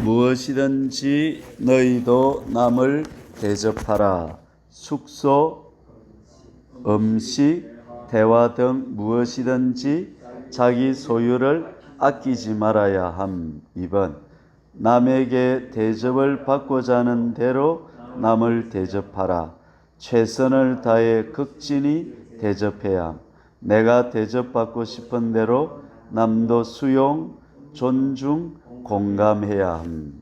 무엇이든지 너희도 남을 대접하라. 숙소, 음식, 대화 등 무엇이든지 자기 소유를 아끼지 말아야 함. 2번 남에게 대접을 받고자 하는 대로 남을 대접하라. 최선을 다해 극진히 대접해야 함. 내가 대접받고 싶은 대로 남도 수용, 존중, 공감해야 함.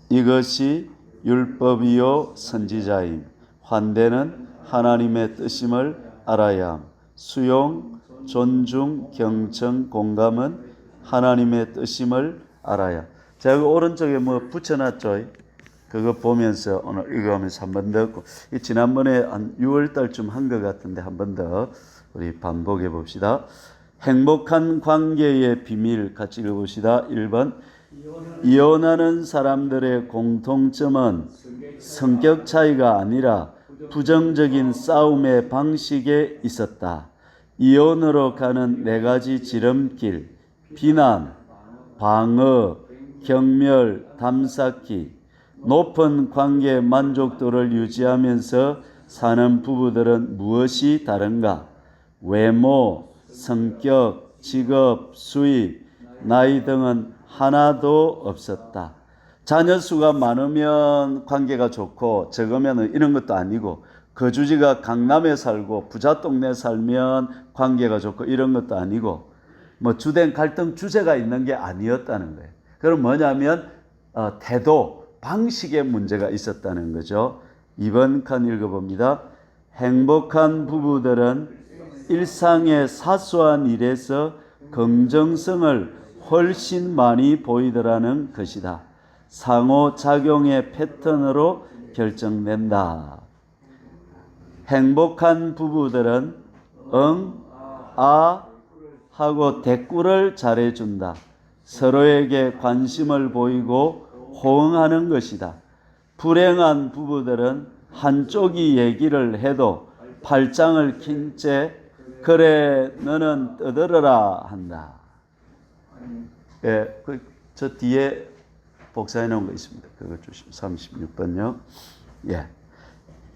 이것이 율법이요 선지자임. 환대는 하나님의 뜻임을 알아야 함. 수용, 존중, 경청, 공감은 하나님의 뜻임을 알아야. 제가 오른쪽에 뭐 붙여놨죠. 그거 보면서 오늘 읽어가면서 한 번 더 듣고, 지난번에 한 6월 달쯤 한 것 같은데 한 번 더 우리 반복해 봅시다. 행복한 관계의 비밀 같이 읽어봅시다. 1번 이혼하는 사람들의 공통점은 성격 차이가 아니라 부정적인 싸움의 방식에 있었다. 이혼으로 가는 4가지 지름길, 비난, 방어, 경멸, 담쌓기. 높은 관계 만족도를 유지하면서 사는 부부들은 무엇이 다른가? 외모, 성격, 직업, 수입, 나이 등은 하나도 없었다. 자녀 수가 많으면 관계가 좋고 적으면 이런 것도 아니고, 거주지가 강남에 살고 부자 동네 살면 관계가 좋고 이런 것도 아니고, 뭐 주된 갈등 주제가 있는 게 아니었다는 거예요. 그럼 뭐냐면 태도, 방식의 문제가 있었다는 거죠. 2번 칸 읽어봅니다. 행복한 부부들은 일상의 사소한 일에서 긍정성을 훨씬 많이 보이더라는 것이다. 상호작용의 패턴으로 결정된다. 행복한 부부들은 응, 아 하고 대꾸를 잘해준다. 서로에게 관심을 보이고 호응하는 것이다. 불행한 부부들은 한쪽이 얘기를 해도 팔짱을 낀 채 그래 너는 떠들어라 한다. 예, 저 뒤에 복사해 놓은 거 있습니다. 그거 주시면 36번요. 예.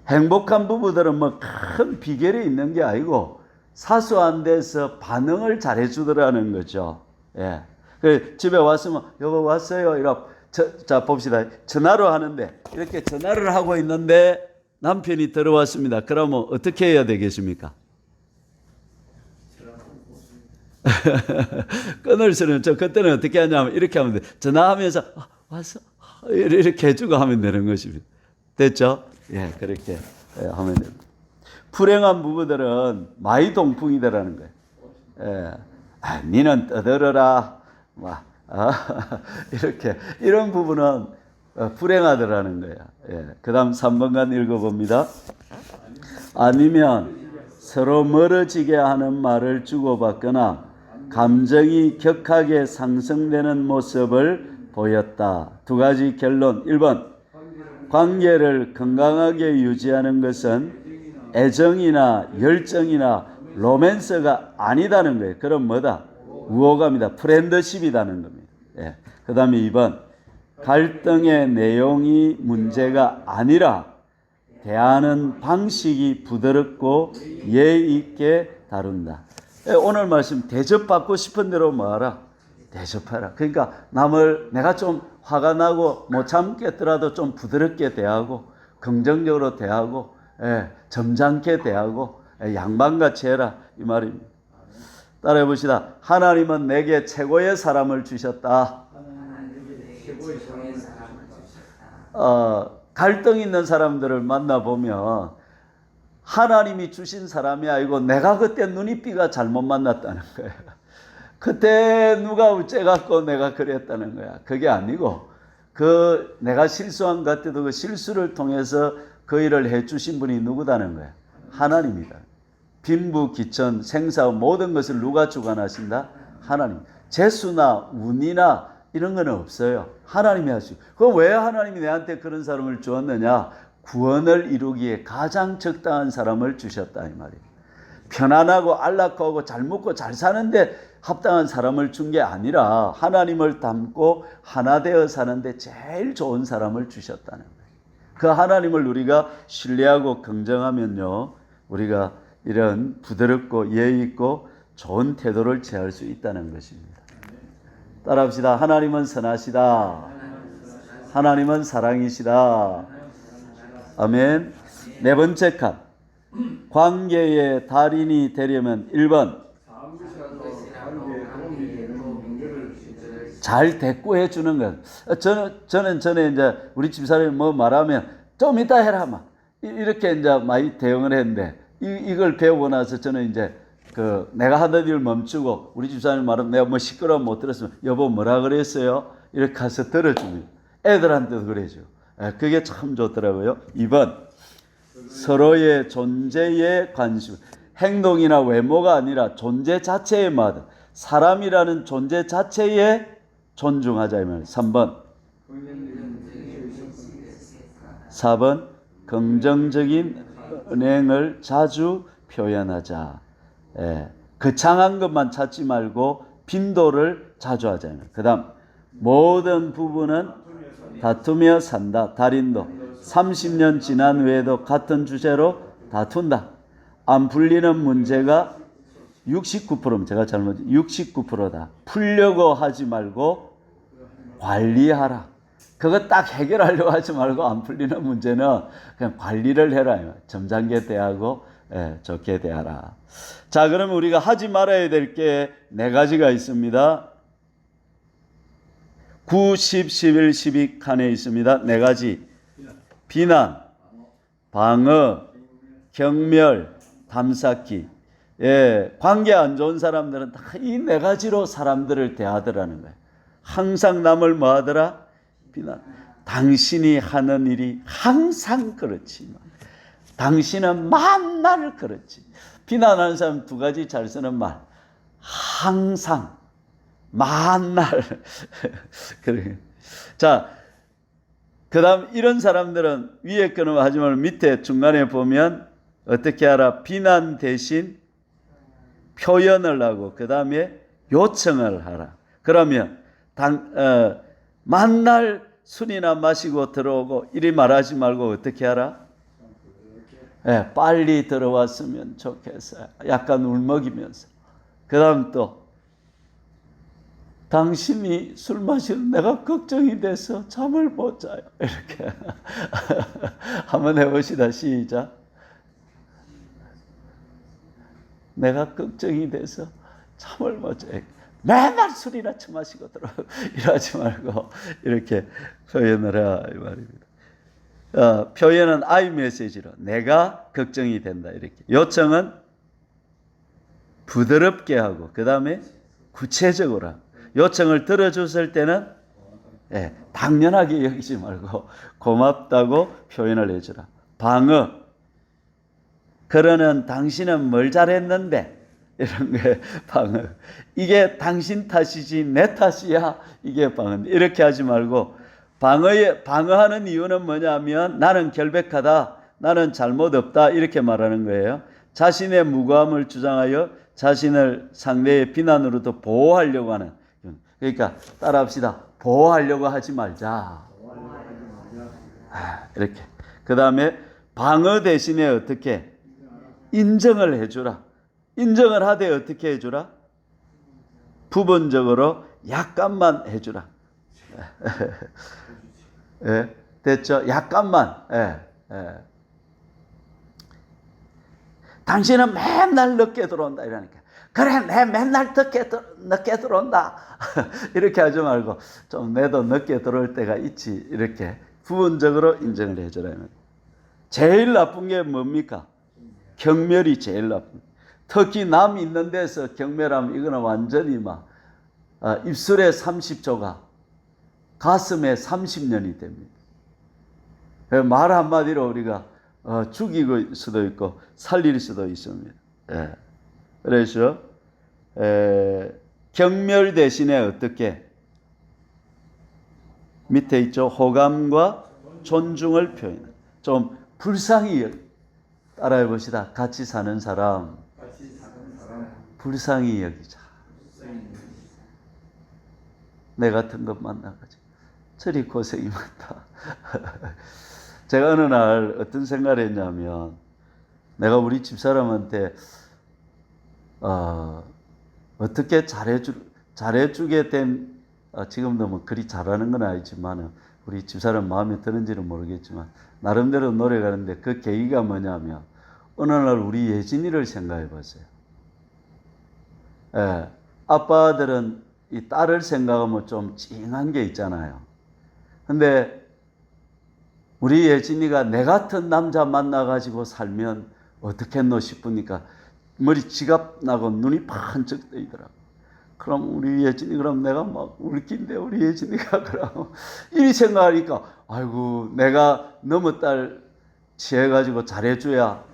행복한 부부들은 뭐 큰 비결이 있는 게 아니고 사소한 데서 반응을 잘해 주더라는 거죠. 예. 그 집에 왔으면 여보 왔어요. 이러. 자 봅시다. 전화로 하는데 이렇게 전화를 하고 있는데 남편이 들어왔습니다. 그러면 어떻게 해야 되겠습니까? 끊을 수는 저 그때는 어떻게 하냐면 이렇게 하면 돼. 전화하면서 왔어 이렇게 해주고 하면 되는 것입니다. 됐죠? 예, 그렇게 하면 됩니다. 불행한 부부들은 마이동풍이다라는 거예요. 예, 니는 떠들어라. 이렇게 이런 부분은 불행하더라는 거예요. 예, 그다음 3번간 읽어봅니다. 아니면 서로 멀어지게 하는 말을 주고받거나 감정이 격하게 상승되는 모습을 보였다. 2가지 결론. 1번 관계를 건강하게 유지하는 것은 애정이나 열정이나 로맨스가 아니다는 거예요. 그럼 뭐다? 우호감이다. 프렌드십이라는 겁니다. 예. 그 다음에 2번 갈등의 내용이 문제가 아니라 대하는 방식이 부드럽고 예의 있게 다룬다. 오늘 말씀 대접받고 싶은 대로 뭐하라? 대접하라. 그러니까 남을 내가 좀 화가 나고 못 참겠더라도 좀 부드럽게 대하고 긍정적으로 대하고 점잖게 대하고 양반같이 해라 이 말입니다. 따라해 봅시다. 하나님은 내게 최고의 사람을 주셨다. 갈등 있는 사람들을 만나보면 하나님이 주신 사람이 아니고 내가 그때 눈이삐가 잘못 만났다는 거예요. 그때 누가 어째갖고 내가 그랬다는 거야. 그게 아니고 내가 실수한 것 같아도 그 실수를 통해서 그 일을 해주신 분이 누구다는 거야. 하나님이다. 빈부, 기천, 생사 모든 것을 누가 주관하신다? 하나님. 재수나 운이나 이런 건 없어요. 하나님이 하시고. 그럼 왜 하나님이 내한테 그런 사람을 주었느냐? 구원을 이루기에 가장 적당한 사람을 주셨다 이 말이에요. 편안하고 안락하고 잘 먹고 잘 사는데 합당한 사람을 준 게 아니라 하나님을 닮고 하나 되어 사는데 제일 좋은 사람을 주셨다는 거예요. 그 하나님을 우리가 신뢰하고 긍정하면요, 우리가 이런 부드럽고 예의 있고 좋은 태도를 취할 수 있다는 것입니다. 따라합시다. 하나님은 선하시다. 하나님은 사랑이시다. 아멘. 네 번째 칸. 관계의 달인이 되려면 1번 잘 대꾸해 주는 것. 저는 전에 이제 우리 집사람이 뭐 말하면 좀 이따 해라 막 이렇게 이제 많이 대응을 했는데 이걸 배우고 나서 저는 이제 내가 하던 일 멈추고 우리 집사람이 말하면 내가 뭐 시끄러우면 못 들었으면 여보 뭐라 그랬어요? 이렇게 가서 들어줍니다. 애들한테도 그래죠. 그게 참 좋더라고요. 2번 서로의 존재에 관심. 행동이나 외모가 아니라 존재 자체에 맞아. 사람이라는 존재 자체에 존중하자 이 말이에요. 3번 4번 긍정적인 은행을 자주 표현하자. 거창한 것만 찾지 말고 빈도를 자주 하자. 그 다음 모든 부부는 다투며 산다. 달인도 30년 지난 후에도 같은 주제로 다툰다. 안 풀리는 문제가 69%, 제가 잘못 69%다. 풀려고 하지 말고 관리하라. 그거 딱 해결하려고 하지 말고 안 풀리는 문제는 그냥 관리를 해라. 점잖게 대하고 좋게 대하라. 자, 그러면 우리가 하지 말아야 될 게 4가지가 있습니다. 9, 10, 11, 12 칸에 있습니다. 4가지. 비난, 방어, 경멸, 담쌓기. 관계 안 좋은 사람들은 다 이 4가지로 사람들을 대하더라는 거예요. 항상 남을 뭐 하더라? 비난. 당신이 하는 일이 항상 그렇지만 당신은 만날 그렇지. 비난하는 사람 2가지 잘 쓰는 말. 항상, 만날. 그래. 자, 그 다음 이런 사람들은 위에 거는 하지 말고 밑에 중간에 보면 어떻게 하라? 비난 대신 표현을 하고 그 다음에 요청을 하라. 그러면 만날 술이나 마시고 들어오고 이리 말하지 말고 어떻게 하라? 빨리 들어왔으면 좋겠어요. 약간 울먹이면서. 그 다음 또 당신이 술 마시는 내가 걱정이 돼서 잠을 못 자요. 이렇게 한번 해봅시다. 시작. 내가 걱정이 돼서 잠을 못 자요. 맨날 술이나 처마시고 들어 이러지 말고 이렇게 표현을 해야 이 말입니다. 표현은 I 메시지로 내가 걱정이 된다 이렇게. 요청은 부드럽게 하고 그 다음에 구체적으로 하고. 요청을 들어줬을 때는 당연하게 여기지 말고 고맙다고 표현을 해주라. 방어. 그러는 당신은 뭘 잘했는데 이런 게 방어. 이게 당신 탓이지 내 탓이야. 이게 방어. 이렇게 하지 말고 방어하는 이유는 뭐냐면 나는 결백하다. 나는 잘못 없다. 이렇게 말하는 거예요. 자신의 무고함을 주장하여 자신을 상대의 비난으로도 보호하려고 하는. 그러니까 따라합시다. 보호하려고 하지 말자. 이렇게. 그 다음에 방어 대신에 어떻게? 인정을 해주라. 인정을 하되 어떻게 해주라? 부분적으로 약간만 해주라. 됐죠? 약간만. 당신은 맨날 늦게 들어온다 이러니까. 그래, 내 맨날 늦게 들어온다. 이렇게 하지 말고 좀 내도 늦게 들어올 때가 있지. 이렇게 부분적으로 인정을 해주라. 제일 나쁜 게 뭡니까? 경멸이 제일 나쁜. 특히 남 있는 데서 경멸하면 이거는 완전히 막 입술에 30조각, 가슴에 30년이 됩니다. 말 한마디로 우리가 죽일 수도 있고 살릴 수도 있습니다. 그래서 경멸 대신에 어떻게? 밑에 있죠. 호감과 존중을 표현해. 좀 불쌍히 따라해 봅시다. 같이 사는 사람 불쌍히 여기자. 내 같은 것 만나가지고 저리 고생이 많다. 제가 어느 날 어떤 생각을 했냐면, 내가 우리 집사람한테 어떻게 잘해주게 된, 지금도 뭐 그리 잘하는 건 아니지만 우리 집사람 마음에 드는지는 모르겠지만 나름대로 노력하는데, 그 계기가 뭐냐면, 어느 날 우리 예진이를 생각해 봤어요. 예, 아빠들은 이 딸을 생각하면 좀 찡한 게 있잖아요. 근데 우리 예진이가 내 같은 남자 만나가지고 살면 어떻겠노 싶으니까 머리 지갑 나고 눈이 반짝 뜨이더라고. 그럼 우리 예진이, 그럼 내가 막 울긴데 우리 예진이가 그럼 이 생각하니까, 아이고 내가 너무 딸 취해가지고 잘해줘야,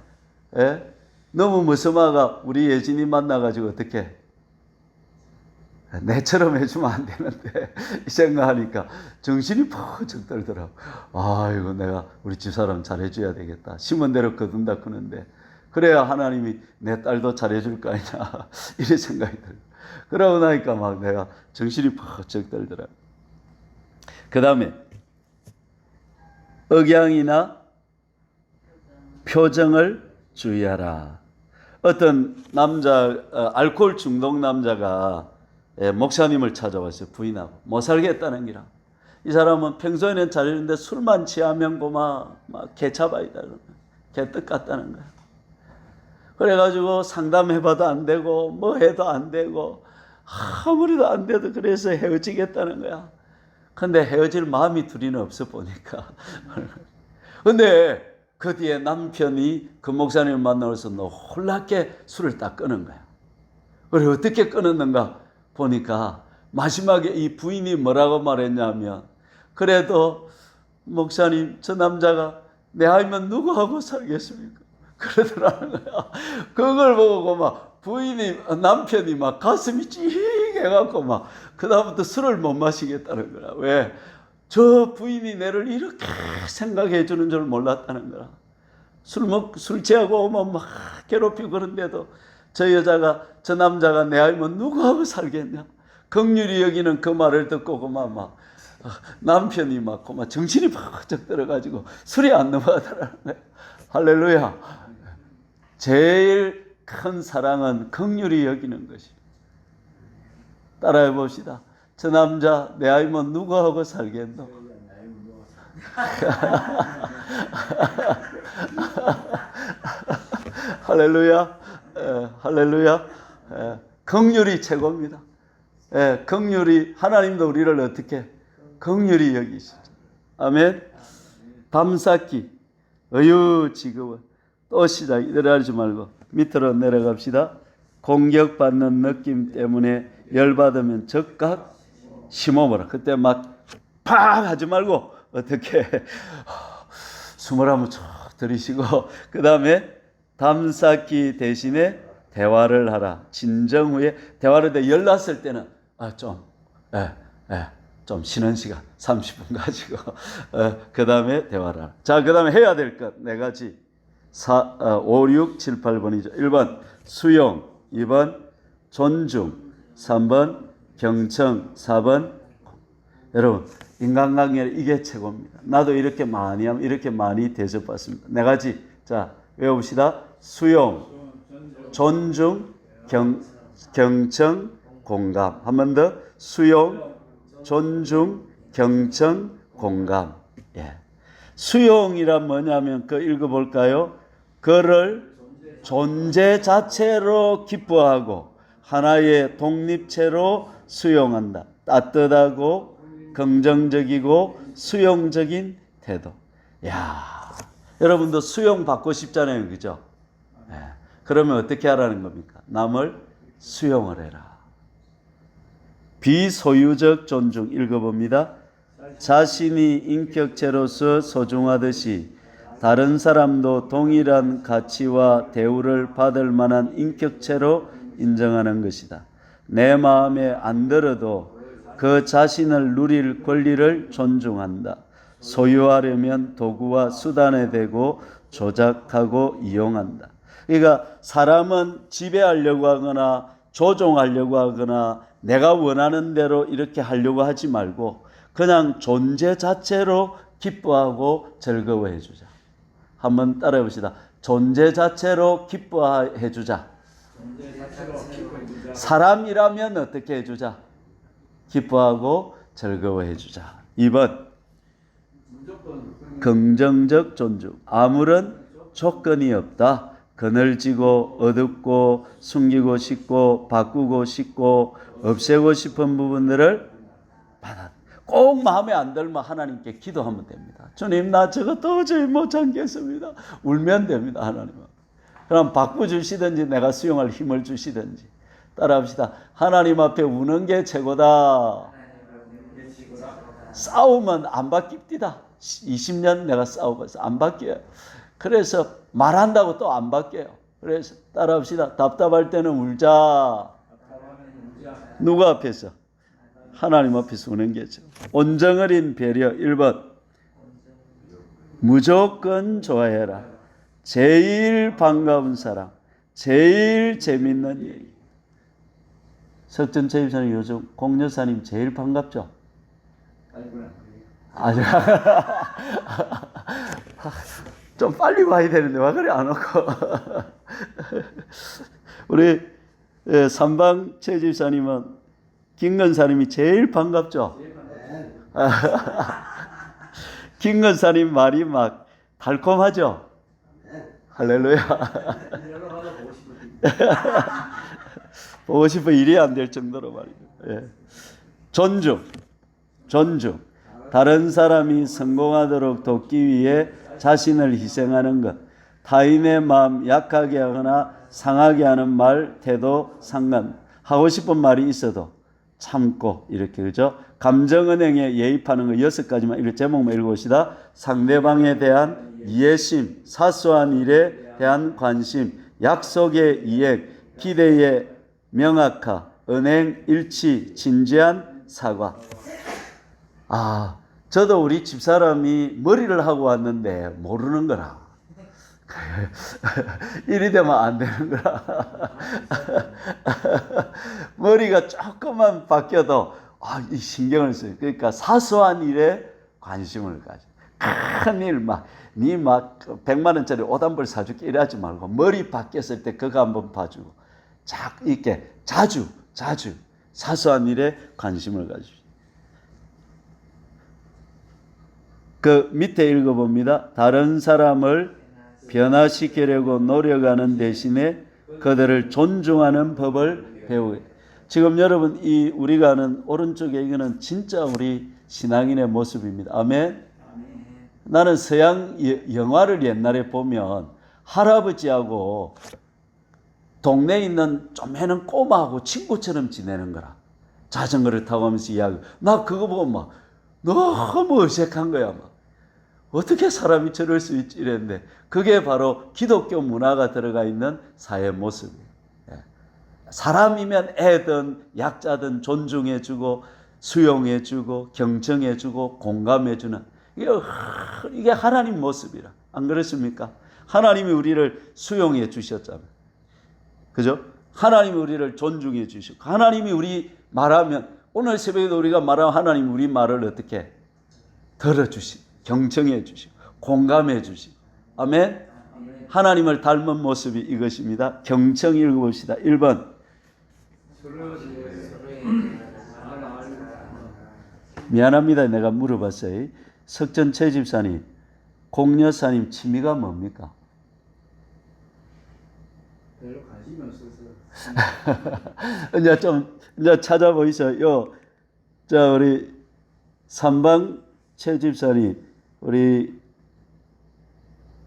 예? 너무 무서마가 우리 예진이 만나가지고 어떻게 내처럼 해주면 안 되는데 이 생각하니까 정신이 퍽쩍 들더라고. 아이고 내가 우리 집사람 잘해줘야 되겠다. 심은 대로 거둔다 그러는데, 그래야 하나님이 내 딸도 잘해줄 거 아니냐 이런 생각이 들어요. 그러고 나니까 막 내가 정신이 퍽쩍 들더라고. 그 다음에 억양이나 표정을 주의하라. 어떤 남자, 알코올 중독 남자가 목사님을 찾아왔어요. 부인하고 못 살겠다는 기라. 이 사람은 평소에는 잘했는데 술만 취하면 막 개차바이다, 개떡 같다는 거야. 그래가지고 상담해봐도 안 되고 뭐 해도 안 되고 아무리도 안 돼도 그래서 헤어지겠다는 거야. 근데 헤어질 마음이 둘이는 없어 보니까. 근데 그 뒤에 남편이 그 목사님을 만나서 놀랍게 술을 딱 끊은 거야. 그래 어떻게 끊었는가 보니까 마지막에 이 부인이 뭐라고 말했냐면, 그래도 목사님 저 남자가 내 아이면 누구하고 살겠습니까? 그러더라는 거야. 그걸 보고 막 부인이, 남편이 막 가슴이 찡해갖고 막 그다음부터 술을 못 마시겠다는 거야. 왜? 저 부인이 내를 이렇게 생각해 주는 줄 몰랐다는 거야. 술 취하고 오면 막 괴롭히고 그런데도 저 남자가 내 아이면 누구하고 살겠냐? 긍휼히 여기는 그 말을 듣고 그만 남편이 막 정신이 바짝 들어가지고 술이 안 넘어가더라는 거야. 할렐루야. 제일 큰 사랑은 긍휼히 여기는 것이. 따라해 봅시다. 저 남자 내 아이면 누구하고 살겠노? 할렐루야. 할렐루야. 긍휼이 최고입니다. 긍휼이, 하나님도 우리를 어떻게 긍휼히 여기시죠. 아멘. 밤쌓기, 지겨워. 또 시작. 이대로 하지 말고 밑으로 내려갑시다. 공격받는 느낌 때문에 열받으면 즉각 심어보라. 그때 막 팍 하지 말고 어떻게 숨을 한번 쭉 들이쉬고, 그 다음에 담쌓기 대신에 대화를 하라. 진정 후에 대화를 해. 열났을 때는 좀 쉬는 시간 30분 가지고 그 다음에 대화를 하라. 자, 그 다음에 해야 될 것 네 가지. 5, 6, 7, 8번이죠. 1번 수용, 2번 존중, 3번 경청, 4번 여러분 인간관계 이게 최고입니다. 나도 이렇게 많이 하면 이렇게 많이 대접받습니다. 네 가지. 자, 외웁시다. 수용, 존중, 경청, 공감. 한 번 더. 수용, 존중, 경청, 공감. 예. 수용이란 뭐냐면 읽어볼까요? 그를 존재 자체로 기뻐하고 하나의 독립체로 수용한다. 따뜻하고 긍정적이고 수용적인 태도. 야, 여러분도 수용 받고 싶잖아요, 그죠? 네. 그러면 어떻게 하라는 겁니까? 남을 수용을 해라. 비소유적 존중 읽어봅니다. 자신이 인격체로서 소중하듯이 다른 사람도 동일한 가치와 대우를 받을 만한 인격체로 인정하는 것이다. 내 마음에 안 들어도 그 자신을 누릴 권리를 존중한다. 소유하려면 도구와 수단에 대고 조작하고 이용한다. 그러니까 사람은 지배하려고 하거나 조종하려고 하거나 내가 원하는 대로 이렇게 하려고 하지 말고 그냥 존재 자체로 기뻐하고 즐거워해 주자. 한번 따라해 봅시다. 존재 자체로 기뻐해 주자. 사람이라면 어떻게 해 주자? 기뻐하고 즐거워해 주자. 2번 긍정적 존중. 아무런 조건이 없다. 그늘지고 어둡고 숨기고 싶고 바꾸고 싶고 없애고 싶은 부분들을 받아. 꼭 마음에 안 들면 하나님께 기도하면 됩니다. 주님, 나 저거 도저히 못 참겠습니다. 울면 됩니다. 하나님은. 그럼 바꿔주시든지 내가 수용할 힘을 주시든지. 따라합시다. 하나님 앞에 우는 게 최고다. 싸우면 안 바뀝니다. 20년 내가 싸워봐서 안 바뀌어요. 그래서 말한다고 또 안 바뀌어요. 그래서 따라합시다. 답답할 때는 울자. 누구 앞에서? 하나님 앞에서 우는 게죠. 온정어린 배려. 1번 무조건 좋아해라. 제일 반가운 사람, 제일 재밌는 얘기. 석전 제입사님 요즘 공여사님 제일 반갑죠? 아주 좀 빨리 와야 되는데 왜 그래 안 오고. 우리 삼방 최 집사님은 김건사님이 제일 반갑죠? 김건사님 말이 막 달콤하죠? 할렐루야. 보고 싶어 일이 안 될 정도로 말이죠. 예. 존중. 다른 사람이 성공하도록 돕기 위해 자신을 희생하는 것. 타인의 마음 약하게 하거나 상하게 하는 말, 태도, 상관. 하고 싶은 말이 있어도 참고 이렇게 그죠? 감정은행에 예입하는 거 6가지만 이렇게 제목만 읽어봅시다. 상대방에 대한 이해심, 사소한 일에 대한 관심, 약속의 이행, 기대의 명확화, 은행 일치, 진지한 사과. 저도 우리 집사람이 머리를 하고 왔는데 모르는 거라. 이리 되면 안 되는 거라. 머리가 조금만 바뀌어도 이 신경을 써요. 그러니까 사소한 일에 관심을 가져. 큰 일 니 100만 원짜리 옷 한 벌 사줄게 이러지 말고 머리 바뀌었을 때 그거 한번 봐주고 이렇게 자주 사소한 일에 관심을 가지고. 그 밑에 읽어봅니다. 다른 사람을 변화시키려고 노력하는 대신에 그들을 존중하는 법을 배우게. 지금 여러분 우리가 아는 오른쪽에 이거는 진짜 우리 신앙인의 모습입니다. 아멘. 나는 서양 영화를 옛날에 보면 할아버지하고 동네에 있는 좀해는 꼬마하고 친구처럼 지내는 거라. 자전거를 타고 하면서 이야기. 나 그거 보고 막 너무 어색한 거야. 어떻게 사람이 저럴 수 있지 이랬는데 그게 바로 기독교 문화가 들어가 있는 사회 모습이에요. 사람이면 애든 약자든 존중해주고 수용해주고 경청해주고 공감해주는 이게 하나님 모습이라. 안 그렇습니까? 하나님이 우리를 수용해 주셨잖아요. 그죠? 하나님이 우리를 존중해 주시고 하나님이 우리 말하면 오늘 새벽에도 우리가 말하면 하나님이 우리 말을 어떻게 들어주시고 경청해 주시고 공감해 주시고 아멘. 하나님을 닮은 모습이 이것입니다. 경청 읽어봅시다. 1번 미안합니다. 내가 물어봤어요. 석전 최 집사님, 공여사님 취미가 뭡니까? 별로 관심이 없어서. 이제 찾아보이세요. 자, 우리 삼방 최 집사님, 우리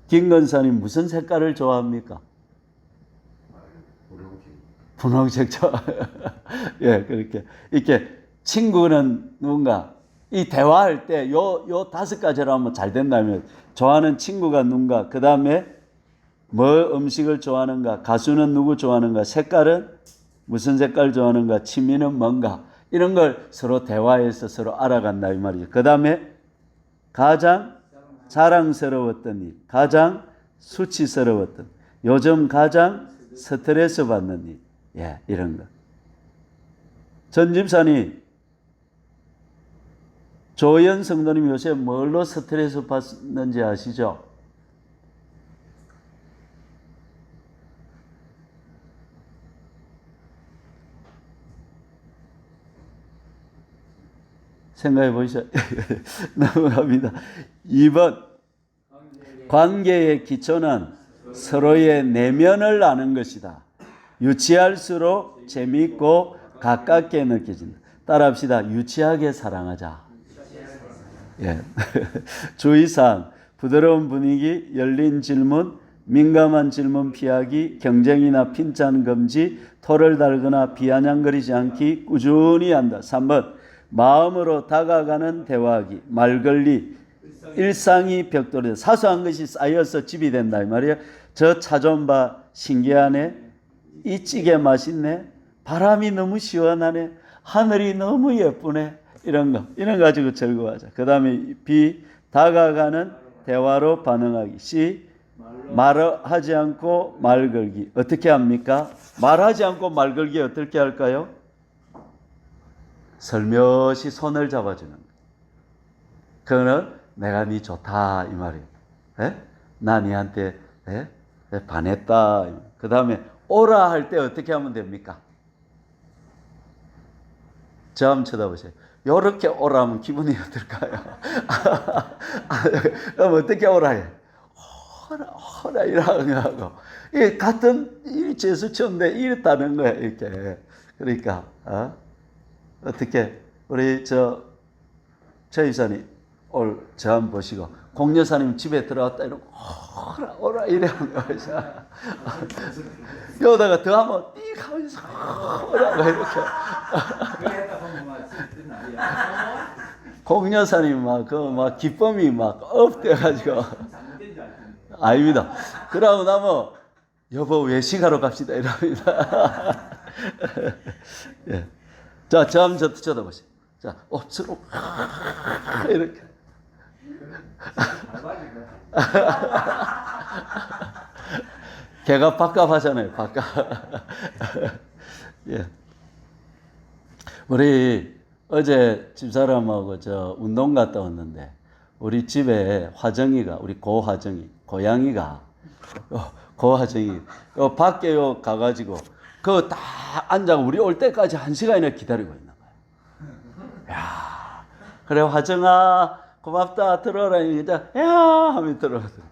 김건사님 무슨 색깔을 좋아합니까? 분홍색 좋아. 예, 그렇게. 이렇게 친구는 누군가 이 대화할 때 요 5가지로 하면 잘 된다면 좋아하는 친구가 누군가, 그 다음에 뭐 음식을 좋아하는가, 가수는 누구 좋아하는가, 색깔은 무슨 색깔 좋아하는가, 취미는 뭔가, 이런 걸 서로 대화해서 서로 알아간다 이 말이죠. 그 다음에 가장 자랑스러웠던 일, 가장 수치스러웠던, 요즘 가장 스트레스 받는 일, 이런 거. 전 집사님, 조연 성도님 요새 뭘로 스트레스 받는지 아시죠? 생각해 보시죠. 넘어갑니다. 2번. 관계의 기초는 서로의 내면을 아는 것이다. 유치할수록 재미있고 가깝게 느껴진다. 따라합시다. 유치하게 사랑하자. 예. 주의사항. 부드러운 분위기, 열린 질문, 민감한 질문 피하기, 경쟁이나 핀잔 금지, 토를 달거나 비아냥거리지 않기, 꾸준히 한다. 3번. 마음으로 다가가는 대화하기, 말걸리, 일상이 벽돌이다. 사소한 것이 쌓여서 집이 된다 이 말이에요. 저 차 좀 봐, 신기하네. 이 찌개 맛있네. 바람이 너무 시원하네. 하늘이 너무 예쁘네. 이런 거 가지고 즐거워하자. 그 다음에 B, 다가가는 대화로 반응하기. C, 말하지 않고 말 걸기. 어떻게 합니까? 말하지 않고 말 걸기 어떻게 할까요? 설며시 손을 잡아주는 거예요. 그거는 내가 네 좋다 이 말이에요. 에? 나 니한테 반했다. 그 다음에 오라 할 때 어떻게 하면 됩니까? 저 한번 쳐다보세요. 요렇게 오라 하면 기분이 어떨까요? 그럼 어떻게 오라 해? 오라 이라고 하고 같은 이 제스처인데 이렇다는 거야 이렇게. 그러니까 어떻게 우리 저 이사님 오늘 저 한번 보시고 공 여사님 집에 들어왔다 이러고 오라 이러는 거야. 여기다가 더 하면 띡 하면서 오라고 이렇게. 공 여사님 막 기쁨이 막 업돼가지고 아닙니다. 그러고 나면 여보 외식하러 갑시다 이럽니다. 예. 자, 저 한번 쳐다보세요. 자, 서로 이렇게. 걔가 밥값하잖아요. 밥값. 예. 우리 어제 집사람하고 저 운동 갔다 왔는데 우리 집에 화정이가 우리 고양이가 밖에 가가지고 그 딱 앉아 우리 올 때까지 1시간이나 기다리고 있는 거야. 야, 그래 화정아 고맙다 들어라 이제 야 하면 들어가더라.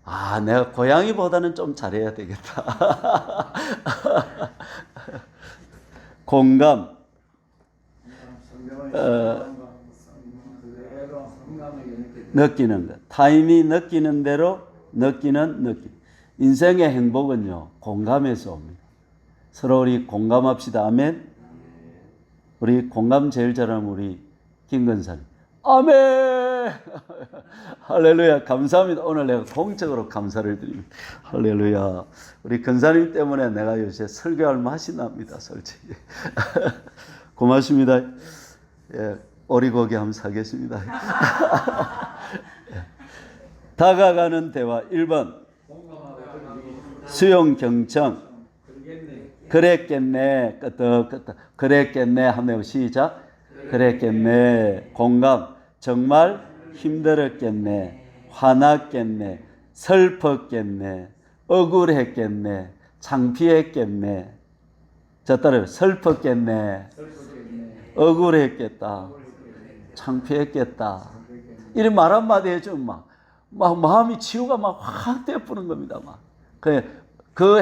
아 내가 고양이보다는 좀 잘해야 되겠다. 공감. 느끼는 것. 타인이 느끼는 대로 느끼는 느낌. 인생의 행복은요 공감에서 옵니다. 서로 우리 공감합시다. 아멘. 우리 공감 제일 잘하는 우리 김근사님. 아멘. 할렐루야. 감사합니다. 오늘 내가 공적으로 감사를 드립니다. 할렐루야. 우리 근사님 때문에 내가 요새 설교할 맛이 납니다. 솔직히. 고맙습니다. 예, 오리고기 한번 사겠습니다. 다가가는 대화 1번 수용 경청. 그랬겠네. 끄떡끄떡. 그랬겠네. 한번 시작. 그랬겠네. 공감. 정말 힘들었겠네. 화났겠네. 슬펐겠네. 억울했겠네. 창피했겠네. 자, 따라요. 슬펐겠네. 억울했겠다. 창피했겠다. 이런 말 한마디 해주면 막 마음이 치유가 막 확 되어버리는 겁니다. 막. 그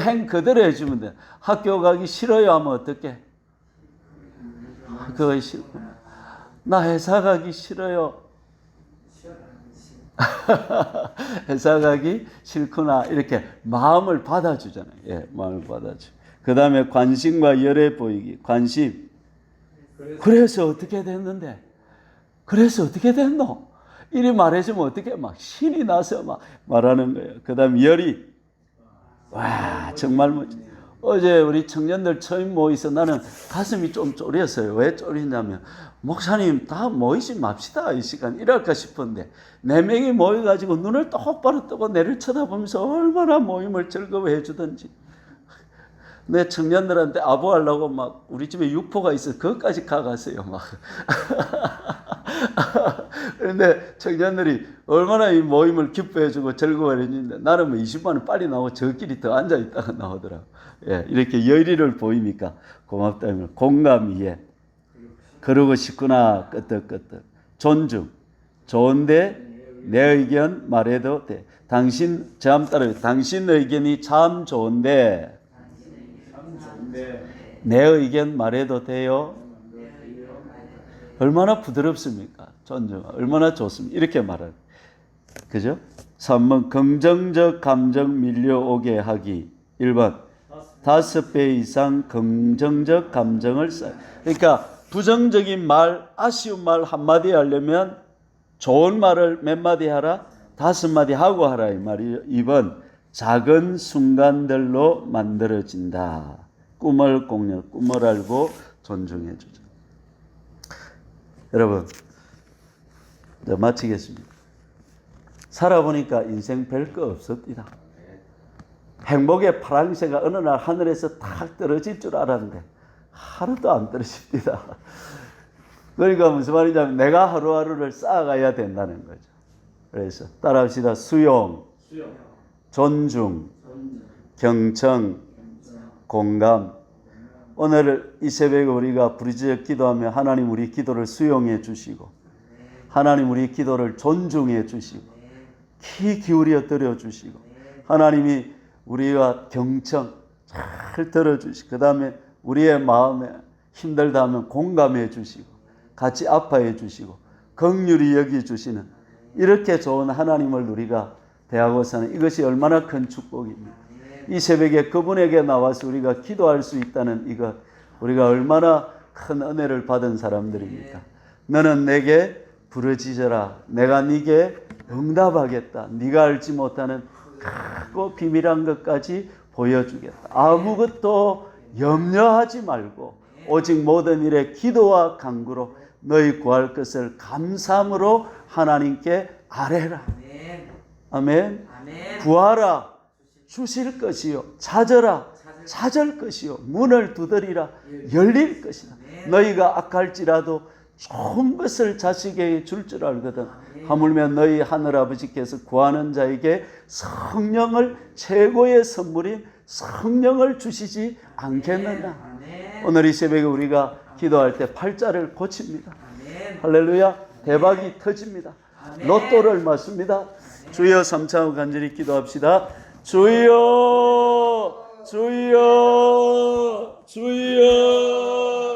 행 그대로 해주면 돼. 학교 가기 싫어요 하면 어떡해? 학교 가기 싫어. 나 회사 가기 싫어요. 회사 가기 싫구나. 이렇게 마음을 받아주잖아요. 예, 마음을 받아주. 그 다음에 관심과 열애 보이기. 관심. 그래서 어떻게 됐는데? 그래서 어떻게 됐노? 이리 말해주면 어떻게 막 신이 나서 막 말하는 거예요. 그 다음 열이. 와 정말 멋지. 어제 우리 청년들 처음 모이서 나는 가슴이 좀 쫄렸어요. 왜 쫄리냐면 목사님 다 모이지 맙시다 이 시간 이럴까 싶은데 4명이 모여가지고 눈을 똑바로 뜨고 내를 쳐다보면서 얼마나 모임을 즐거워해 주든지 내 청년들한테 아부하려고 막 우리 집에 육포가 있어 그것까지 가갔어요 막. 그런데 청년들이 얼마나 이 모임을 기뻐해주고 즐거워했는데 나는 뭐 20만 원 빨리 나오고 저끼리 더 앉아 있다가 나오더라고. 예, 이렇게 열의를 보이니까 고맙다면 공감 이해. 그러고 싶구나 끄떡끄떡. 존중. 좋은데 내 의견 말해도 돼. 당신 저함 따라 당신 의견이 참 좋은데 내 의견 말해도 돼요. 얼마나 부드럽습니까? 존중. 얼마나 좋습니까? 이렇게 말하는. 그죠? 3번 긍정적 감정 밀려오게 하기. 1번 5배 이상 긍정적 감정을 쌓. 그러니까 부정적인 말, 아쉬운 말 한마디 하려면 좋은 말을 몇 마디 하라? 5마디 하고 하라 이 말이에요. 2번 작은 순간들로 만들어진다. 꿈을 공유, 꿈을 알고 존중해 주자. 여러분, 이제 마치겠습니다. 살아보니까 인생 별거 없습니다. 행복의 파랑새가 어느 날 하늘에서 탁 떨어질 줄 알았는데 하루도 안 떨어집니다. 그러니까 무슨 말이냐면 내가 하루하루를 쌓아가야 된다는 거죠. 그래서 따라합시다. 수용, 존중, 경청, 공감. 오늘 이 새벽에 우리가 부르짖어 기도하며 하나님 우리 기도를 수용해 주시고 하나님 우리 기도를 존중해 주시고 귀 기울여 들어 주시고 하나님이 우리와 경청 잘 들어주시고 그 다음에 우리의 마음에 힘들다 하면 공감해 주시고 같이 아파해 주시고 긍휼히 여겨주시는 이렇게 좋은 하나님을 우리가 대하고서는 이것이 얼마나 큰 축복입니다. 이 새벽에 그분에게 나와서 우리가 기도할 수 있다는 이것 우리가 얼마나 큰 은혜를 받은 사람들입니까? 너는 내게 부르짖어라. 내가 네게 응답하겠다. 네가 알지 못하는 크고 비밀한 것까지 보여주겠다. 아무것도 염려하지 말고 오직 모든 일에 기도와 간구로 너희 구할 것을 감사함으로 하나님께 아뢰라. 아멘. 구하라. 주실 것이요. 찾으라. 찾을 것이요. 문을 두드리라. 열릴 것이다. 너희가 악할지라도 좋은 것을 자식에게 줄 줄 알거든. 하물며 너희 하늘아버지께서 구하는 자에게 성령을 최고의 선물인 성령을 주시지 않겠느냐. 오늘 이 새벽에 우리가 기도할 때 팔자를 고칩니다. 할렐루야. 대박이 터집니다. 로또를 맞습니다. 주여 3차원 간절히 기도합시다. 주여 주여 주여